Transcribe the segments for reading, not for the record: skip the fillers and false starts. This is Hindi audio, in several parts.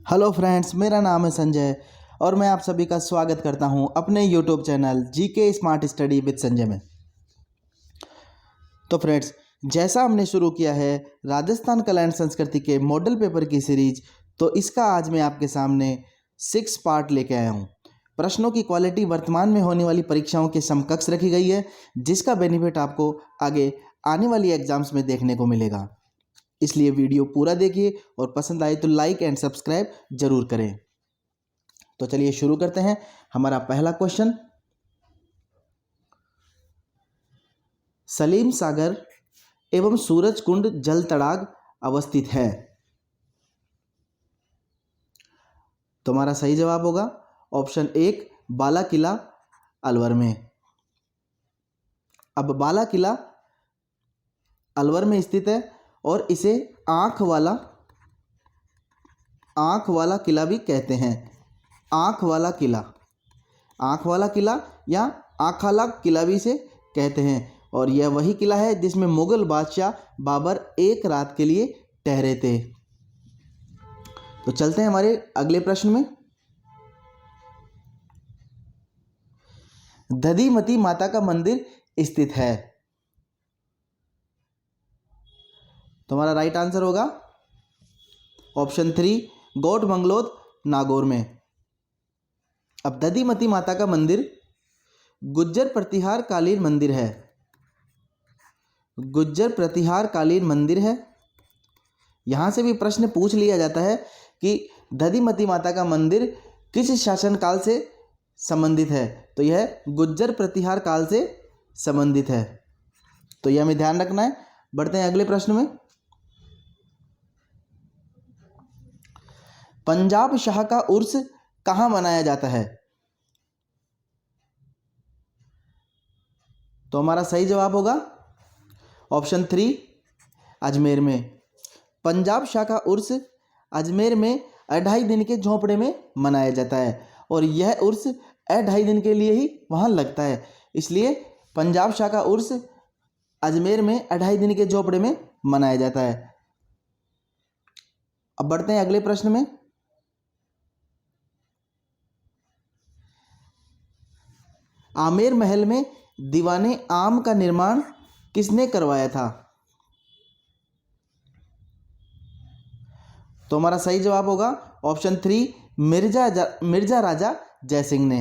हेलो फ्रेंड्स, मेरा नाम है संजय और मैं आप सभी का स्वागत करता हूं अपने YouTube channel GK smart study with Sanjay में। तो फ्रेंड्स, जैसा हमने शुरू किया है राजस्थान कला एंड संस्कृति के मॉडल पेपर की सीरीज, तो इसका आज मैं आपके सामने 6 पार्ट लेके आया हूं। प्रश्नों की क्वालिटी वर्तमान में होने वाली परीक्षाओं के समकक्ष रखी गई है, जिसका बेनिफिट आपको आगे आने वाली एग्जाम्स में देखने को मिलेगा। इसलिए वीडियो पूरा देखिए और पसंद आए तो लाइक एंड सब्सक्राइब जरूर करें। तो चलिए शुरू करते हैं। हमारा पहला क्वेश्चन, सलीम सागर एवं सूरज कुंड जल तड़ाग अवस्थित है। तो हमारा सही जवाब होगा ऑप्शन 1 बाला किला अलवर में। अब बाला किला अलवर में स्थित है और इसे आंख वाला किला भी कहते हैं। आंख वाला किला या आखाला किला भी इसे कहते हैं। और यह वही किला है जिसमें मुगल बादशाह बाबर एक रात के लिए ठहरे थे। तो चलते हैं हमारे अगले प्रश्न में। दधिमती माता का मंदिर स्थित है। तो हमारा राइट आंसर होगा ऑप्शन 3 गोट मंगलोद नागौर में। अब दधिमती माता का मंदिर गुज्जर प्रतिहार कालीन मंदिर है। यहां से भी प्रश्न पूछ लिया जाता है कि दधिमती माता का मंदिर किस शासनकाल से संबंधित है। तो यह गुज्जर प्रतिहार काल से संबंधित है। तो यह हमें ध्यान रखना है। बढ़ते हैं अगले प्रश्न में। पंजाब शाह का उर्स कहां मनाया जाता है। तो हमारा सही जवाब होगा ऑप्शन 3 अजमेर में। पंजाब शाह का उर्स अजमेर में 2.5 दिन के झोंपड़े में मनाया जाता है और यह उर्स 2.5 दिन के लिए ही वहां लगता है। इसलिए पंजाब शाह का उर्स अजमेर में 2.5 दिन के झोंपड़े में मनाया जाता है। अब बढ़ते हैं अगले प्रश्न में। आमेर महल में दीवाने आम का निर्माण किसने करवाया था। तो हमारा सही जवाब होगा ऑप्शन 3 मिर्जा राजा जयसिंह ने।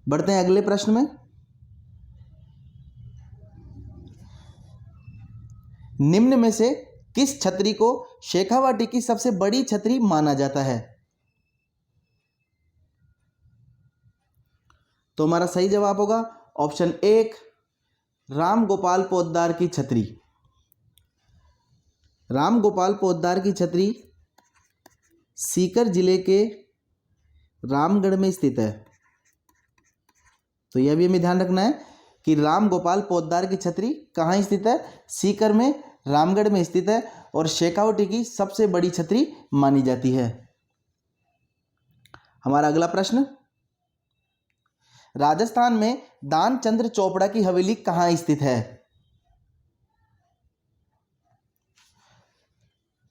बढ़ते हैं अगले प्रश्न में। निम्न में से किस छतरी को शेखावाटी की सबसे बड़ी छतरी माना जाता है। तो हमारा सही जवाब होगा ऑप्शन 1 राम गोपाल पोद्दार की छतरी। राम गोपाल पोद्दार की छतरी सीकर जिले के रामगढ़ में स्थित है। तो यह भी हमें ध्यान रखना है कि राम गोपाल पोद्दार की छतरी कहाँ स्थित है। सीकर में रामगढ़ में स्थित है और शेखावटी की सबसे बड़ी छतरी मानी जाती है। हमारा अगला प्रश्न, राजस्थान में दानचंद्र चोपड़ा की हवेली कहां स्थित है।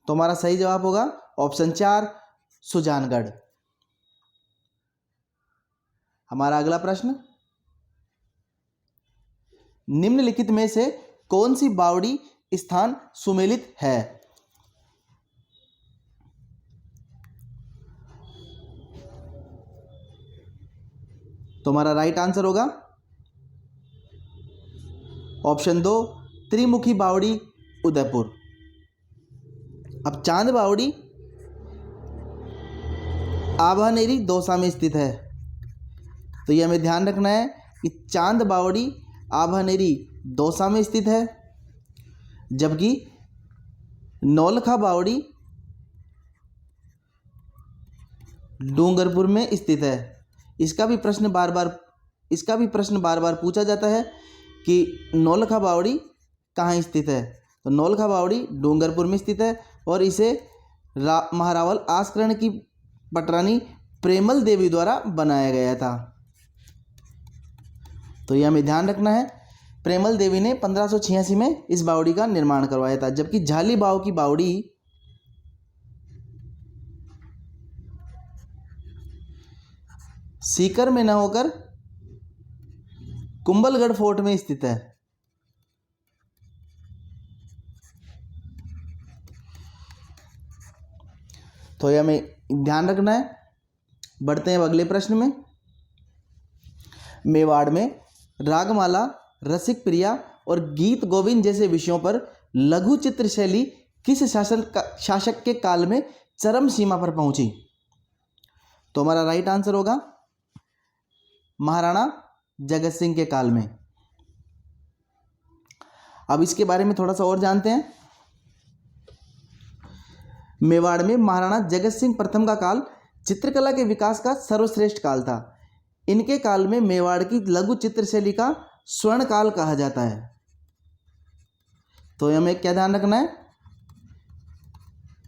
तो हमारा सही जवाब होगा ऑप्शन 4 सुजानगढ़। हमारा अगला प्रश्न, निम्नलिखित में से कौन सी बावड़ी स्थान सुमेलित है। तो हमारा राइट आंसर होगा ऑप्शन 2 त्रिमुखी बावड़ी उदयपुर। अब चांद बावड़ी आभानेरी दौसा में स्थित है। तो यह हमें ध्यान रखना है कि चांद बावड़ी आभानेरी दौसा में स्थित है, जबकि नौलखा बावड़ी डूंगरपुर में स्थित है। इसका भी प्रश्न बार बार पूछा जाता है कि नौलखा बावड़ी कहाँ स्थित है। तो नौलखा बावड़ी डूंगरपुर में स्थित है और इसे महारावल आस्करण की पटरानी प्रेमल देवी द्वारा बनाया गया था। तो यह हमें ध्यान रखना है प्रेमल देवी ने 1586 में इस बावड़ी का निर्माण करवाया था, जबकि झाली बाव की बावड़ी सीकर में न होकर कुंभलगढ़ फोर्ट में स्थित है। तो यह हमें ध्यान रखना है। बढ़ते हैं अब अगले प्रश्न में। मेवाड़ में रागमाला, रसिक प्रिया और गीत गोविंद जैसे विषयों पर लघु चित्र शैली किस शासक के काल में चरम सीमा पर पहुंची? तो हमारा राइट आंसर होगा महाराणा जगत सिंह के काल में। अब इसके बारे में थोड़ा सा और जानते हैं। मेवाड़ में महाराणा जगत सिंह प्रथम का काल चित्रकला के विकास का सर्वश्रेष्ठ काल था। इनके काल में मेवाड़ की लघु चित्र शैली का स्वर्ण काल कहा जाता है। तो हमें क्या ध्यान रखना है?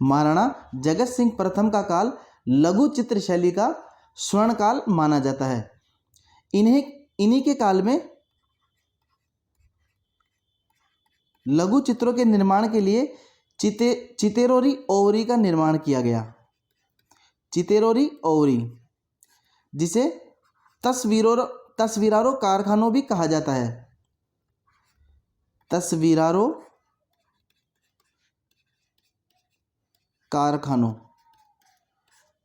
महाराणा जगत सिंह प्रथम का काल लघु चित्र शैली का स्वर्ण काल माना जाता है। इन्हीं के काल में लघु चित्रों के निर्माण के लिए चितेरोरी ओवरी का निर्माण किया गया। चितेरोरी ओवरी, जिसे तस्वीरारो कारखानों भी कहा जाता है। तस्वीरारो कारखानों,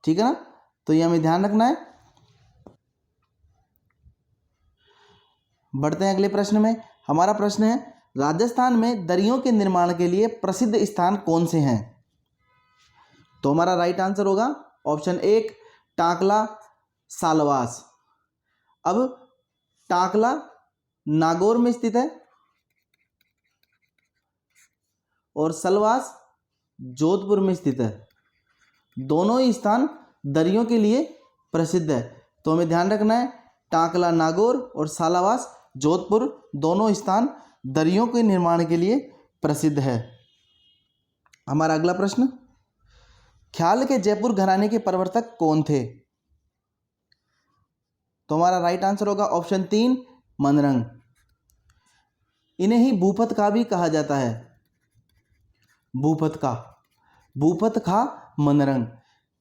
ठीक है ना? तो ये हमें ध्यान रखना है। बढ़ते हैं अगले प्रश्न में। हमारा प्रश्न है, राजस्थान में दरियों के निर्माण के लिए प्रसिद्ध स्थान कौन से हैं? तो हमारा राइट आंसर होगा ऑप्शन 1 टाकला, सालवास। अब टाकला नागौर में स्थित है और सलवास जोधपुर में स्थित है। दोनों ही स्थान दरियों के लिए प्रसिद्ध है। तो हमें ध्यान रखना है, टाकला नागौर और सालावास जोधपुर दोनों स्थान दरियों के निर्माण के लिए प्रसिद्ध है। हमारा अगला प्रश्न, ख्याल के जयपुर घराने के प्रवर्तक कौन थे? तो हमारा राइट आंसर होगा ऑप्शन 3 मनरंग। इन्हें ही भूपत का भी कहा जाता है। भूपत का मनरंग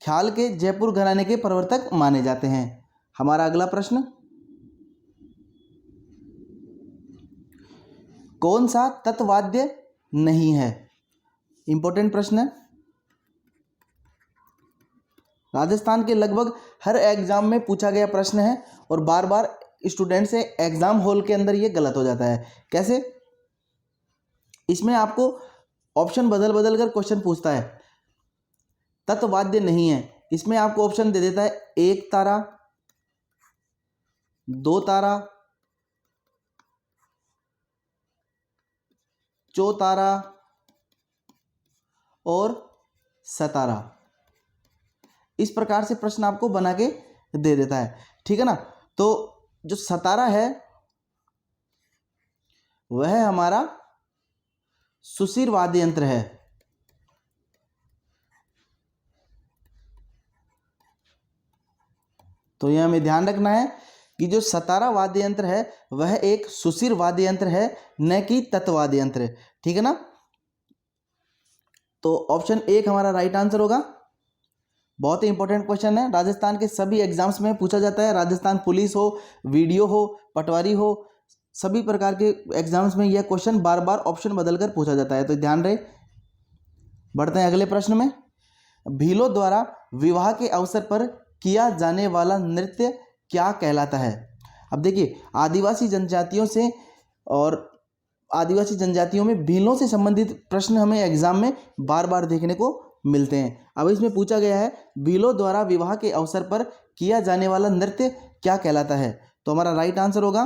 ख्याल के जयपुर घराने के प्रवर्तक माने जाते हैं। हमारा अगला प्रश्न, कौन सा तत्वाद्य नहीं है? इंपॉर्टेंट प्रश्न है। राजस्थान के लगभग हर एग्जाम में पूछा गया प्रश्न है और बार बार स्टूडेंट से एग्जाम हॉल के अंदर ये गलत हो जाता है। कैसे? इसमें आपको ऑप्शन बदल बदल कर क्वेश्चन पूछता है। तत्वाद्य नहीं है, इसमें आपको ऑप्शन दे देता है 1 तारा, 2 तारा, चौतारा और सतारा। इस प्रकार से प्रश्न आपको बना के दे देता है, ठीक है ना? तो जो सतारा है वह हमारा सुशिर वाद्य यंत्र है। तो यह हमें ध्यान रखना है कि जो सतारा वाद्य यंत्र है वह एक सुशिर वाद्य यंत्र है, न कि तत्वाद्य यंत्र, ठीक है ना? तो ऑप्शन 1 हमारा राइट आंसर होगा। बहुत ही इंपॉर्टेंट क्वेश्चन है, राजस्थान के सभी एग्जाम्स में पूछा जाता है। राजस्थान पुलिस हो, वीडियो हो, पटवारी हो, सभी प्रकार के एग्जाम्स में यह क्वेश्चन बार बार ऑप्शन बदलकर पूछा जाता है, तो ध्यान रहे। बढ़ते हैं अगले प्रश्न में। भीलों द्वारा विवाह के अवसर पर किया जाने वाला नृत्य क्या कहलाता है? अब देखिए, आदिवासी जनजातियों से और आदिवासी जनजातियों में भीलों से संबंधित प्रश्न हमें एग्जाम में बार बार देखने को मिलते हैं। अब इसमें पूछा गया है, भीलों द्वारा विवाह के अवसर पर किया जाने वाला नृत्य क्या कहलाता है? तो हमारा राइट आंसर होगा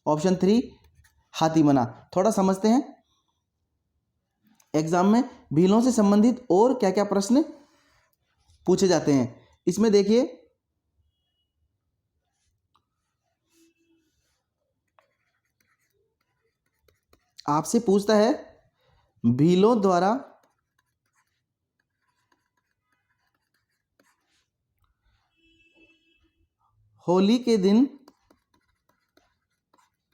ऑप्शन 3 हाथीमना। थोड़ा समझते हैं, एग्जाम में भीलों से संबंधित और क्या क्या प्रश्न पूछे जाते हैं। इसमें देखिए, आपसे पूछता है भीलों द्वारा होली के दिन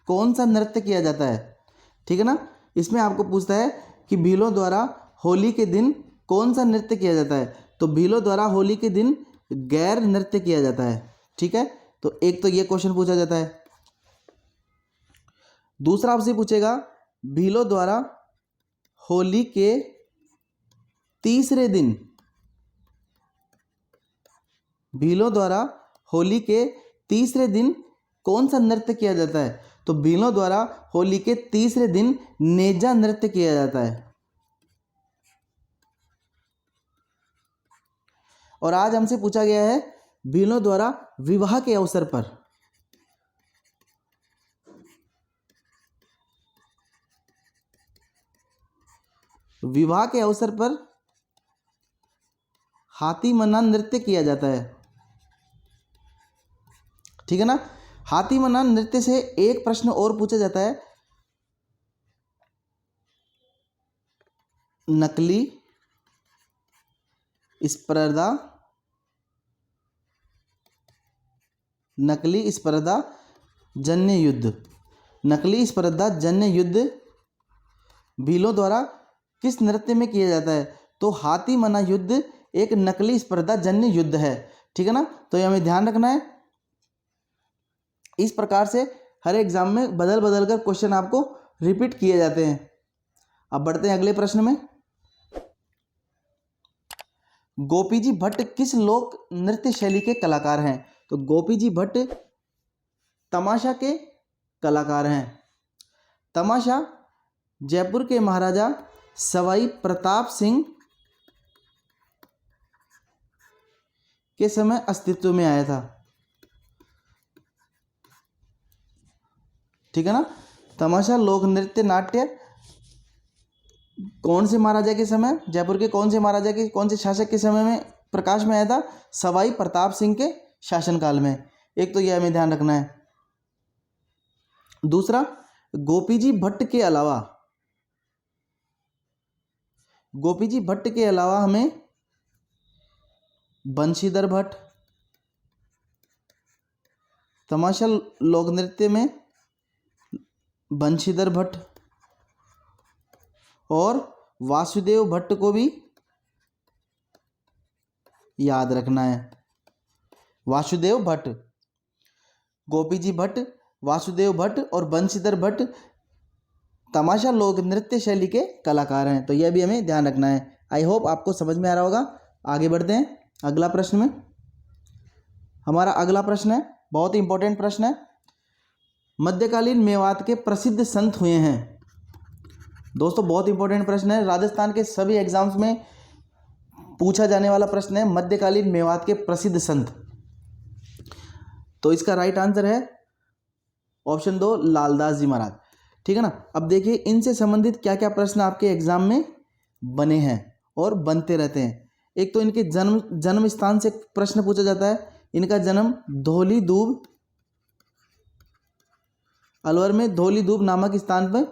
कौन सा नृत्य किया जाता है? ठीक है ना। इसमें आपको पूछता है कि भीलों द्वारा होली के दिन कौन सा नृत्य किया जाता है, तो भीलों द्वारा होली के दिन गैर नृत्य किया जाता है। ठीक है, तो एक तो ये क्वेश्चन पूछा जाता है। दूसरा आपसे पूछेगा भीलों द्वारा होली के तीसरे दिन, भीलों द्वारा होली के तीसरे दिन कौन सा नृत्य किया जाता है, तो भीलों द्वारा होली के तीसरे दिन नेजा नृत्य किया जाता है। और आज हमसे पूछा गया है भीलों द्वारा विवाह के अवसर पर, विवाह के अवसर पर हाथी मना नृत्य किया जाता है। ठीक है ना। हाथी मना नृत्य से एक प्रश्न और पूछा जाता है, नकली स्पर्धा, नकली स्पर्धा जन्य युद्ध, नकली स्पर्धा जन्य युद्ध भीलों द्वारा किस नृत्य में किया जाता है, तो हाथी मना युद्ध एक नकली स्पर्धा जन्य युद्ध है। ठीक है ना, तो ये हमें ध्यान रखना है। इस प्रकार से हर एग्जाम में बदल बदल कर क्वेश्चन आपको रिपीट किए जाते हैं। अब बढ़ते हैं अगले प्रश्न में। गोपी जी भट्ट किस लोक नृत्य शैली के कलाकार हैं, तो गोपी जी भट्ट तमाशा के कलाकार हैं। तमाशा जयपुर के महाराजा सवाई प्रताप सिंह के समय अस्तित्व में आया था। ठीक है ना। तमाशा लोक नृत्य नाट्य कौन से महाराजा के समय, जयपुर के कौन से महाराजा के, कौन से शासक के समय में प्रकाश में आया था, सवाई प्रताप सिंह के शासनकाल में। एक तो यह हमें ध्यान रखना है। दूसरा, गोपी जी भट्ट के अलावा, गोपी जी भट्ट के अलावा हमें बंशीधर भट्ट, तमाशा लोक नृत्य में बंशीधर भट्ट और वासुदेव भट्ट को भी याद रखना है। वासुदेव भट्ट, गोपी जी भट्ट, वासुदेव भट्ट और बंशीधर भट्ट तमाशा लोक नृत्य शैली के कलाकार हैं, तो यह भी हमें ध्यान रखना है। आई होप आपको समझ में आ रहा होगा। आगे बढ़ते हैं अगला प्रश्न में। हमारा अगला प्रश्न है, बहुत ही इंपॉर्टेंट प्रश्न है। मध्यकालीन मेवात के प्रसिद्ध संत हुए हैं। दोस्तों बहुत इंपॉर्टेंट प्रश्न है, राजस्थान के सभी एग्जाम्स में पूछा जाने वाला प्रश्न है, मध्यकालीन मेवात के प्रसिद्ध संत। तो इसका राइट आंसर है ऑप्शन 2, लालदास जी महाराज। ठीक है ना। अब देखिए इनसे संबंधित क्या क्या प्रश्न आपके एग्जाम में बने हैं और बनते रहते हैं। एक तो इनके जन्म स्थान से प्रश्न पूछा जाता है। इनका जन्म धौली दूब, अलवर में धौली दूब नामक स्थान पर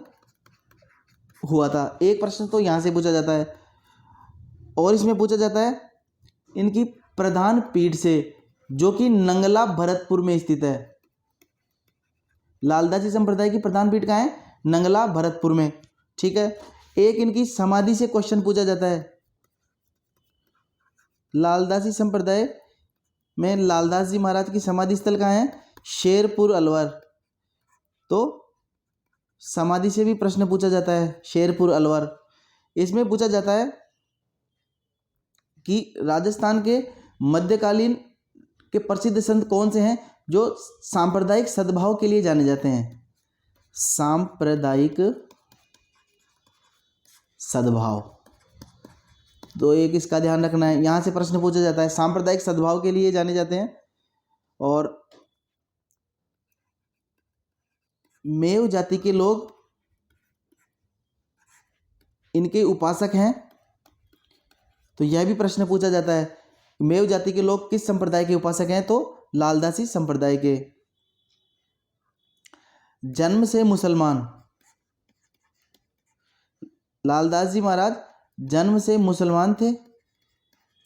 हुआ था। एक प्रश्न तो यहाँ से पूछा जाता है। और इसमें पूछा जाता है इनकी प्रधान पीठ से, जो कि नंगला भरतपुर में स्थित है। लालदासी संप्रदाय की प्रधान पीठ कहाँ है, नंगला भरतपुर में। ठीक है। एक इनकी समाधि से क्वेश्चन पूछा जाता है। लालदासी संप्रदाय में लालदास जी महाराज की समाधि स्थल कहाँ है, शेरपुर अलवर। तो समाधि से भी प्रश्न पूछा जाता है, शेरपुर अलवर। इसमें पूछा जाता है कि राजस्थान के मध्यकालीन के प्रसिद्ध संत कौन से हैं जो सांप्रदायिक सद्भाव के लिए जाने जाते हैं। सांप्रदायिक सद्भाव, तो एक इसका ध्यान रखना है, यहाँ से प्रश्न पूछा जाता है। सांप्रदायिक सद्भाव के लिए जाने जाते हैं। और मेव जाति के लोग इनके उपासक हैं, तो यह भी प्रश्न पूछा जाता है। मेव जाति के लोग किस संप्रदाय के उपासक हैं, तो लालदासी संप्रदाय के। जन्म से मुसलमान, लालदास जी महाराज जन्म से मुसलमान थे,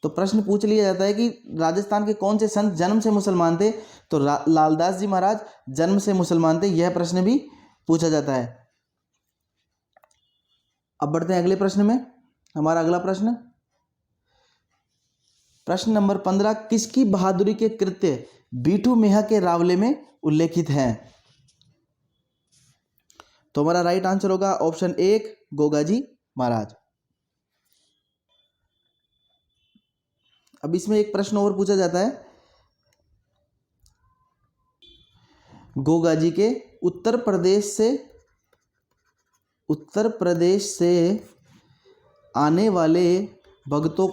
तो प्रश्न पूछ लिया जाता है कि राजस्थान के कौन से संत जन्म से मुसलमान थे, तो लालदास जी महाराज जन्म से मुसलमान थे, यह प्रश्न भी पूछा जाता है। अब बढ़ते हैं अगले प्रश्न में। हमारा अगला प्रश्न, प्रश्न नंबर 15, किसकी बहादुरी के कृत्य बीठू मियाँ के रावले में उल्लेखित हैं? तो हमारा राइट आंसर होगा ऑप्शन 1 गोगाजी महाराज। अब इसमें एक प्रश्न और पूछा जाता है, गोगाजी के उत्तर प्रदेश से आने वाले भक्तों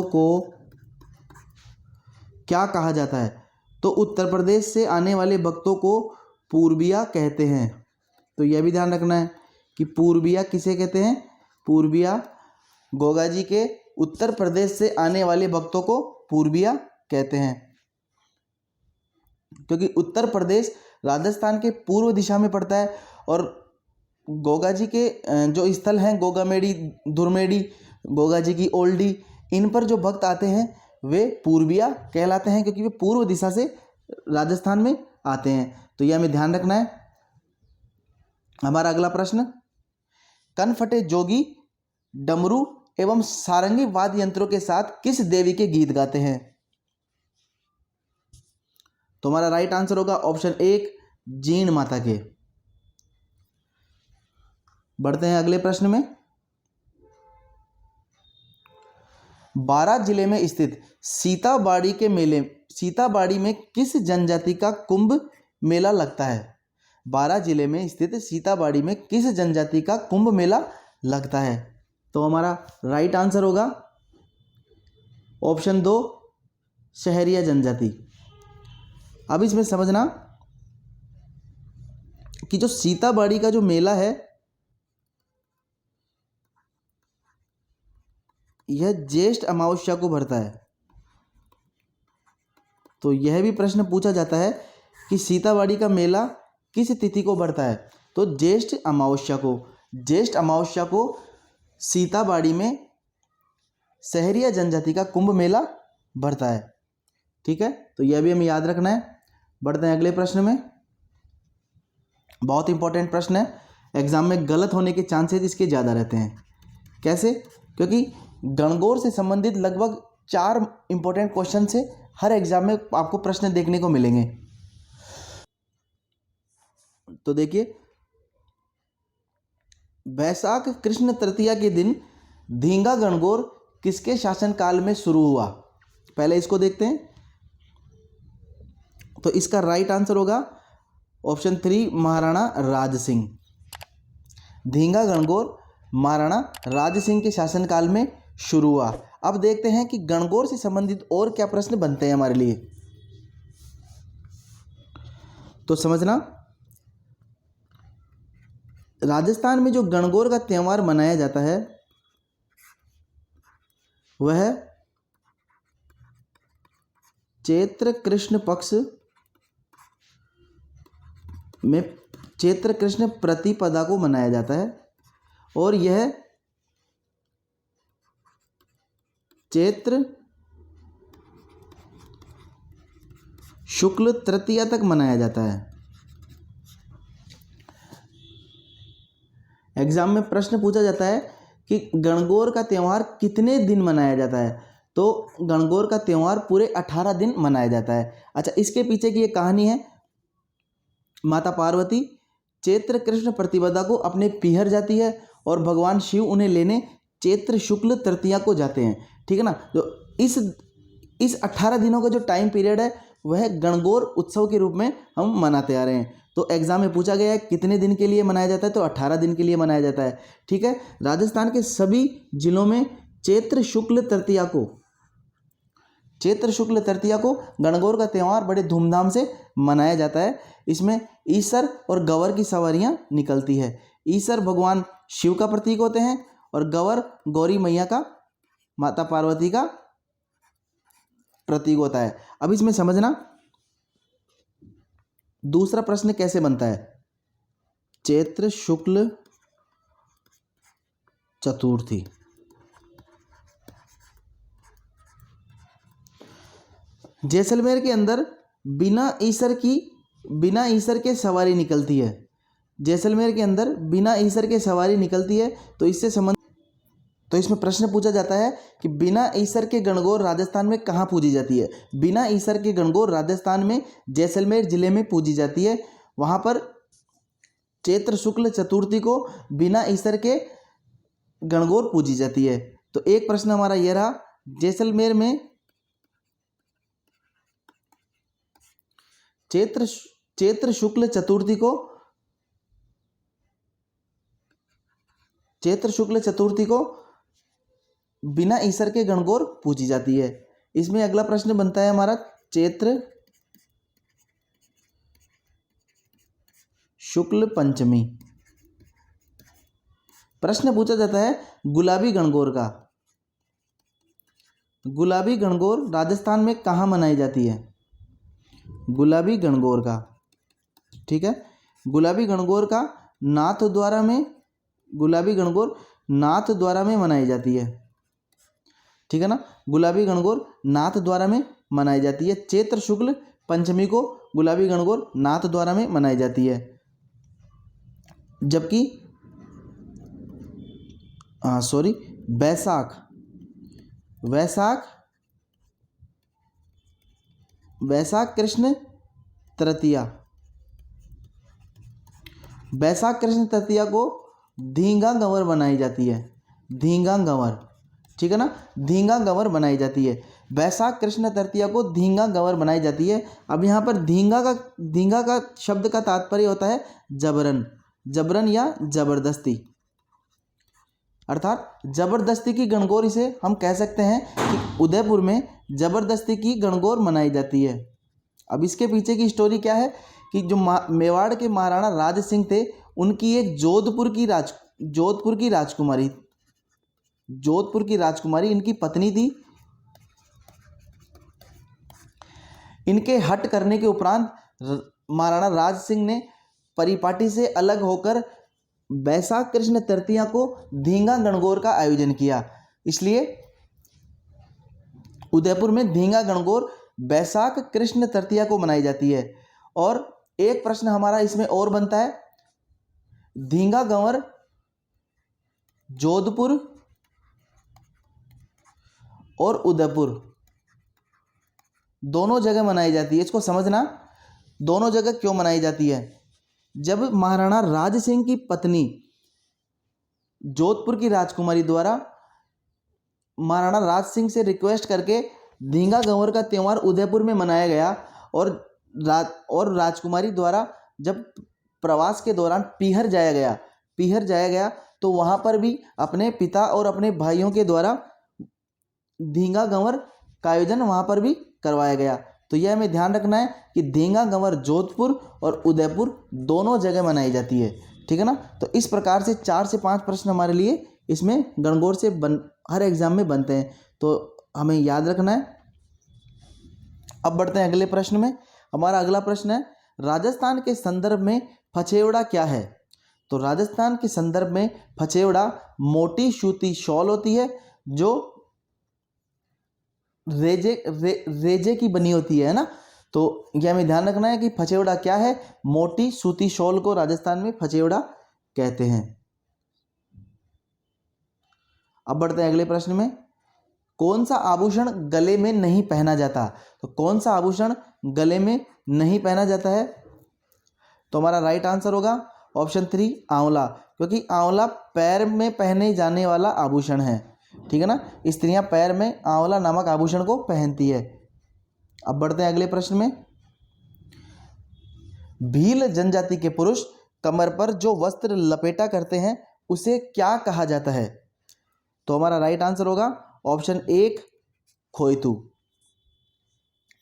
को क्या कहा जाता है? तो उत्तर प्रदेश से आने वाले भक्तों को पूर्बिया कहते हैं। तो यह भी ध्यान रखना है कि पूर्बिया किसे कहते हैं? पूर्बिया, गोगाजी के उत्तर प्रदेश से आने वाले भक्तों को पूर्बिया कहते हैं, क्योंकि उत्तर प्रदेश राजस्थान के पूर्व दिशा में पड़ता है और गोगाजी के जो स्थल हैं, गोगामेड़ी, धुरमेड़ी, गोगाजी की ओल्डी, इन पर जो भक्त आते हैं वे पूर्बिया कहलाते हैं, क्योंकि वे पूर्व दिशा से राजस्थान में आते हैं। तो यह हमें ध्यान रखना है। हमारा अगला प्रश्न, कनफटे जोगी डमरू एवं सारंगी वाद्य यंत्रों के साथ किस देवी के गीत गाते हैं? तो हमारा राइट आंसर होगा ऑप्शन 1 जीण माता के। बढ़ते हैं अगले प्रश्न में। बारात जिले में स्थित सीताबाड़ी में किस जनजाति का कुंभ मेला लगता है? बारात जिले में स्थित सीताबाड़ी में किस जनजाति का कुंभ मेला लगता है? तो हमारा राइट आंसर होगा ऑप्शन 2 शहरिया जनजाति। अब इसमें समझना कि जो सीताबाड़ी का जो मेला है यह ज्येष्ठ अमावस्या को भरता है। तो यह भी प्रश्न पूछा जाता है कि सीताबाड़ी का मेला किस तिथि को भरता है? तो ज्येष्ठ अमावस्या को सीताबाड़ी में शहरिया जनजाति का कुंभ मेला भरता है। ठीक है, तो यह भी हमें याद रखना है। बढ़ते हैं अगले प्रश्न में। बहुत इंपॉर्टेंट प्रश्न है, एग्जाम में गलत होने के चांसेस इसके ज़्यादा रहते हैं। कैसे? क्योंकि गणगौर से संबंधित लगभग 4 इंपॉर्टेंट क्वेश्चन से हर एग्जाम में आपको प्रश्न देखने को मिलेंगे। तो देखिए, वैशाख कृष्ण तृतीया के दिन धींगा गणगौर किसके शासनकाल में शुरू हुआ? पहले इसको देखते हैं। तो इसका राइट आंसर होगा ऑप्शन 3 महाराणा राज सिंह। धींगा गणगौर महाराणा राज सिंह के शासनकाल में शुरू हुआ। अब देखते हैं कि गणगौर से संबंधित और क्या प्रश्न बनते हैं हमारे लिए। तो समझना, राजस्थान में जो गणगौर का त्यौहार मनाया जाता है वह चैत्र कृष्ण पक्ष में चैत्र कृष्ण प्रतिपदा को मनाया जाता है और यह चैत्र शुक्ल तृतीया तक मनाया जाता है। एग्जाम में प्रश्न पूछा जाता है कि गणगौर का त्यौहार कितने दिन मनाया जाता है? तो गणगौर का त्यौहार पूरे 18 दिन मनाया जाता है। अच्छा, इसके पीछे की ये कहानी है। माता पार्वती चैत्र कृष्ण प्रतिपदा को अपने पीहर जाती है और भगवान शिव उन्हें लेने चैत्र शुक्ल तृतीया को जाते हैं। ठीक है ना? तो इस 18 दिनों का जो टाइम पीरियड है वह गणगौर उत्सव के रूप में हम मनाते आ रहे हैं। तो एग्जाम में पूछा गया है कितने दिन के लिए मनाया जाता है? तो 18 दिन के लिए मनाया जाता है। ठीक है, राजस्थान के सभी जिलों में चैत्र शुक्ल तृतीया को गणगौर का त्यौहार बड़े धूमधाम से मनाया जाता है। इसमें ईसर और गवर की सवारियां निकलती है। ईसर भगवान शिव का प्रतीक होते हैं और गवर गौरी मैया का, माता पार्वती का प्रतीक होता है। अब इसमें समझना दूसरा प्रश्न कैसे बनता है। चैत्र शुक्ल चतुर्थी, जैसलमेर के अंदर बिना ईसर की बिना ईसर के सवारी निकलती है। जैसलमेर के अंदर बिना ईसर के सवारी निकलती है, तो इसमें प्रश्न पूछा जाता है कि बिना ईसर के गणगौर राजस्थान में कहाँ पूजी जाती है। बिना ईसर के गणगौर राजस्थान में जैसलमेर जिले में पूजी जाती है। वहाँ पर चैत्र शुक्ल चतुर्थी को बिना ईसर के गणगौर पूजी जाती है। तो एक प्रश्न हमारा यह रहा, जैसलमेर में चैत्र शुक्ल चतुर्थी को बिना ईसर के गणगौर पूजी जाती है। इसमें अगला प्रश्न बनता है हमारा, चैत्र शुक्ल पंचमी। प्रश्न पूछा जाता है गुलाबी गणगौर का। गुलाबी गणगौर राजस्थान में कहाँ मनाई जाती है? गुलाबी गणगौर का, ठीक है, गुलाबी गणगौर नाथद्वारा में मनाई जाती है, ठीक है ना। गुलाबी गणगौर नाथद्वारा में मनाई जाती है। चैत्र शुक्ल पंचमी को गुलाबी गणगौर नाथद्वारा में मनाई जाती है। जबकि वैशाख कृष्ण तृतीया को धींगा गंवर बनाई जाती है। धींगा गंवर, ठीक है ना, धींगा गंवर बनाई जाती है। वैशाख कृष्ण तृतीया को धींगा गंवर बनाई जाती है। अब यहाँ पर धींगा का शब्द का तात्पर्य होता है जबरन या जबरदस्ती, अर्थात जबरदस्ती की गणगौर इसे हम कह सकते हैं कि उदयपुर में जबरदस्ती की गणगौर मनाई जाती है। अब इसके पीछे की स्टोरी क्या है कि जो मेवाड़ के महाराणा राज सिंह थे, उनकी एक जोधपुर की राजकुमारी इनकी पत्नी थी। इनके हट करने के उपरांत महाराणा राज सिंह ने परिपाटी से अलग होकर वैशाख कृष्ण तृतीया को धींगा गणगौर का आयोजन किया। इसलिए उदयपुर में धींगा गणगौर वैशाख कृष्ण तृतीया को मनाई जाती है। और एक प्रश्न हमारा इसमें और बनता है, धींगा गंवर जोधपुर और उदयपुर दोनों जगह मनाई जाती है। इसको समझना, दोनों जगह क्यों मनाई जाती है। जब महाराणा राज सिंह की पत्नी जोधपुर की राजकुमारी द्वारा महाराणा राज सिंह से रिक्वेस्ट करके धींगा गंवर का त्यौहार उदयपुर में मनाया गया, और राजकुमारी द्वारा जब प्रवास के दौरान पीहर जाया गया तो वहाँ पर भी अपने पिता और अपने भाइयों के द्वारा धींगा गंवर का आयोजन वहाँ पर भी करवाया गया। तो यह हमें ध्यान रखना है कि धींगा गंवर जोधपुर और उदयपुर दोनों जगह मनाई जाती है, ठीक है ना। तो इस प्रकार से 4 से 5 प्रश्न हमारे लिए इसमें गणगौर से हर एग्जाम में बनते हैं, तो हमें याद रखना है। अब बढ़ते हैं अगले प्रश्न में। हमारा अगला प्रश्न है, राजस्थान के संदर्भ में फछेवड़ा क्या है? तो राजस्थान के संदर्भ में फछेवड़ा मोटी सूती शॉल होती है जो रेजे की बनी होती है ना। तो यह हमें ध्यान रखना है कि फछेवड़ा क्या है। मोटी सूती शॉल को राजस्थान में फछेवड़ा कहते हैं। अब बढ़ते हैं अगले प्रश्न में। कौन सा आभूषण गले में नहीं पहना जाता? तो कौन सा आभूषण गले में नहीं पहना जाता है? तो हमारा राइट आंसर होगा ऑप्शन 3 आंवला, क्योंकि आंवला पैर में पहने जाने वाला आभूषण है, ठीक है ना। स्त्रियां पैर में आंवला नामक आभूषण को पहनती है। अब बढ़ते हैं अगले प्रश्न में। भील जनजाति के पुरुष कमर पर जो वस्त्र लपेटा करते हैं उसे क्या कहा जाता है? तो हमारा राइट आंसर होगा ऑप्शन 1 खोइतू,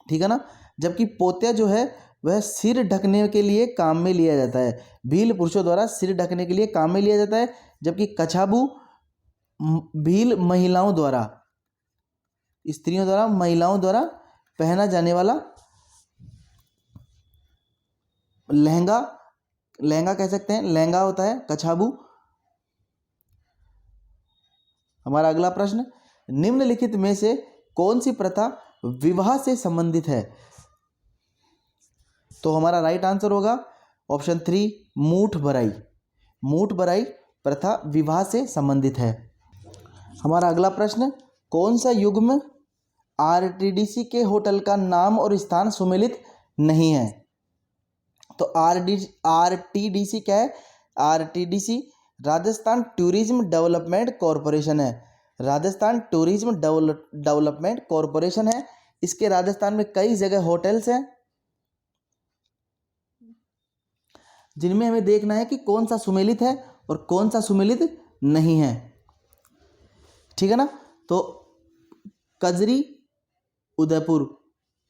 ठीक है ना। जबकि पोत्या जो है वह सिर ढकने के लिए काम में लिया जाता है। भील पुरुषों द्वारा सिर ढकने के लिए काम में लिया जाता है, जबकि कछाबू भील महिलाओं द्वारा, स्त्रियों द्वारा, महिलाओं द्वारा पहना जाने वाला लहंगा कह सकते हैं, लहंगा होता है कछाबू। हमारा अगला प्रश्न, निम्नलिखित में से कौन सी प्रथा विवाह से संबंधित है? तो हमारा राइट आंसर होगा ऑप्शन 3 मूठ भराई। मूठ भराई प्रथा विवाह से संबंधित है। हमारा अगला प्रश्न, कौन सा युग्म आरटीडीसी के होटल का नाम और स्थान सुमेलित नहीं है? तो आरटीडीसी क्या है? RTDC Rajasthan tourism development corporation है। राजस्थान टूरिज्म डेवलपमेंट कॉरपोरेशन है। इसके राजस्थान में कई जगह होटल्स हैं, जिनमें हमें देखना है कि कौन सा सुमेलित है और कौन सा सुमेलित नहीं है। ठीक है ना? तो कजरी उदयपुर,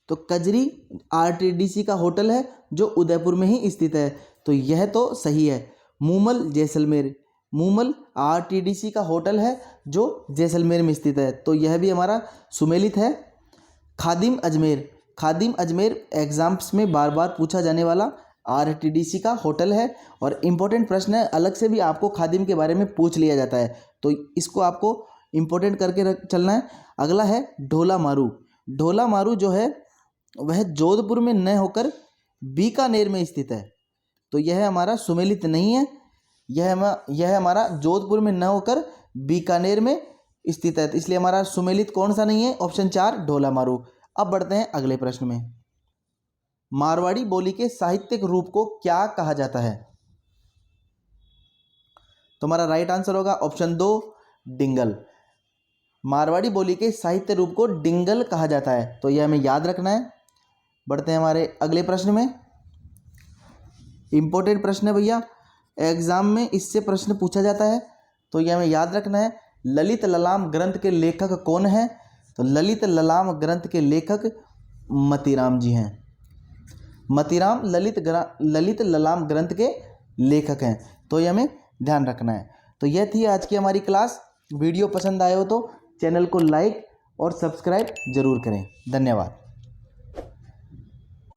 तो कजरी आरटीडीसी का होटल है जो उदयपुर में ही स्थित है, तो यह तो सही है। मूमल जैसलमेर, मूमल आरटीडीसी का होटल है जो जैसलमेर में स्थित है, तो यह भी हमारा सुमेलित है। खादिम अजमेर, खादिम अजमेर एग्जाम्स में बार बार पूछा जाने वाला आरटीडीसी का होटल है और इम्पोर्टेंट प्रश्न है, अलग से भी आपको खादिम के बारे में पूछ लिया जाता है, तो इसको आपको इम्पोर्टेंट करके चलना है। अगला है ढोला मारू। ढोला मारू जो है वह जोधपुर में न होकर बीकानेर में स्थित है, तो यह हमारा सुमेलित नहीं है। यह हमारा जोधपुर में न होकर बीकानेर में स्थित है, तो इसलिए हमारा सुमेलित कौन सा नहीं है? ऑप्शन 4 ढोला मारू। अब बढ़ते हैं अगले प्रश्न में। मारवाड़ी बोली के साहित्यिक रूप को क्या कहा जाता है? तो हमारा राइट आंसर होगा ऑप्शन 2 डिंगल। मारवाड़ी बोली के साहित्य रूप को डिंगल कहा जाता है, तो यह हमें याद रखना है। बढ़ते हैं हमारे अगले प्रश्न में। इंपॉर्टेंट प्रश्न है भैया, एग्जाम में इससे प्रश्न पूछा जाता है, तो यह हमें याद रखना है। ललित ललाम ग्रंथ के लेखक कौन है? तो ललित ललाम ग्रंथ के लेखक मतीराम जी हैं। मतीराम ललित ललाम ग्रंथ के लेखक हैं, तो यह हमें ध्यान रखना है। तो यह थी आज की हमारी क्लास। वीडियो पसंद आए हो तो चैनल को लाइक और सब्सक्राइब जरूर करें। धन्यवाद।